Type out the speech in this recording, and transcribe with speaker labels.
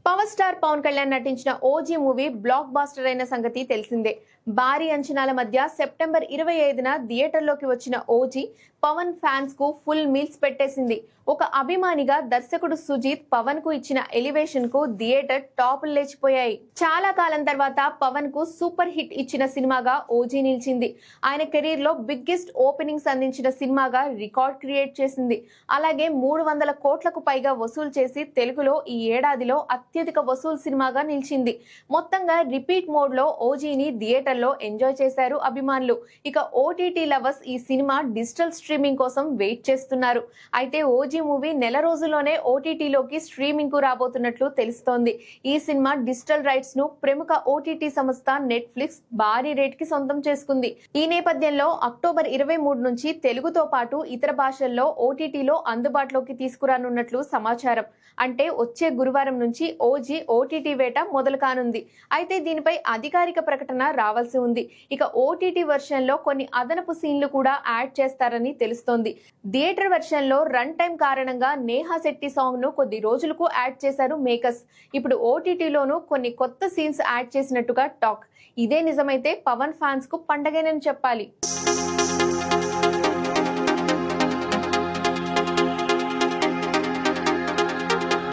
Speaker 1: Power star Pawan Kalyan నటించిన OG movie black buster అయిన సంగతి తెలిసిందే. భారీ అంచనాల మధ్య సెప్టెంబర్ 25న థియేటర్లోకి వచ్చిన ఓజీ పవన్ ఫ్యాన్స్ కు ఫుల్ మీల్స్ పెట్టేసింది. ఒక అభిమానిగా దర్శకుడు సుజీత్ పవన్ కు ఇచ్చిన ఎలివేషన్ కు థియేటర్ టాపులు లేచిపోయాయి. చాలా కాలం తర్వాత పవన్ కు సూపర్ హిట్ ఇచ్చిన సినిమాగా ఓజీ నిలిచింది. ఆయన కెరీర్ లో బిగ్గెస్ట్ ఓపెనింగ్స్ అందించిన సినిమాగా రికార్డ్ క్రియేట్ చేసింది. అలాగే 300 కోట్లకు పైగా వసూలు చేసి తెలుగులో ఈ ఏడాదిలో అత్యధిక వసూలు సినిమాగా నిలిచింది. మొత్తంగా రిపీట్ మోడ్ లో ఓజీని థియేటర్ లో ఎంజాయ్ చేశారు అభిమానులు. ఇక ఓటీటీ లవర్స్ ఈ సినిమా డిజిటల్ స్ట్రీమింగ్ కోసం వెయిట్ చేస్తున్నారు. అయితే ఓజీ మూవీ నెల రోజుల్లోనే ఓటీటీలోకి స్ట్రీమింగ్ కు రాబోతున్నట్లు తెలుస్తోంది. ఈ సినిమా డిజిటల్ రైట్స్ ను ప్రముఖ ఓటీటీ సంస్థ నెట్ఫ్లిక్స్ భారీ రేట్ కి సొంతం చేసుకుంది. ఈ నేపథ్యంలో అక్టోబర్ 23 నుంచి తెలుగుతో పాటు ఇతర భాషల్లో ఓటీటీలో అందుబాటులోకి తీసుకురానున్నట్లు సమాచారం. అంటే వచ్చే గురువారం నుంచి ఓజీ ఓటీటీ వేట మొదలు కానుంది. అయితే దీనిపై అధికారిక ప్రకటన రావాల్సి ఉంది. ఇక ఓటీటీ వర్షన్ లో కొన్ని అదనపు సీన్లు కూడా యాడ్ చేస్తారని తెలుస్తోంది. థియేటర్ వర్షన్ లో రన్ టైం కారణంగా నేహా శెట్టి సాంగ్ ను కొద్ది రోజులకు యాడ్ చేశారు మేకర్స్. ఇప్పుడు ఓటీటీలోనూ కొన్ని కొత్త సీన్స్ యాడ్ చేసినట్టుగా టాక్. ఇదే నిజమైతే పవన్ ఫ్యాన్స్ కు పండగేనని చెప్పాలి.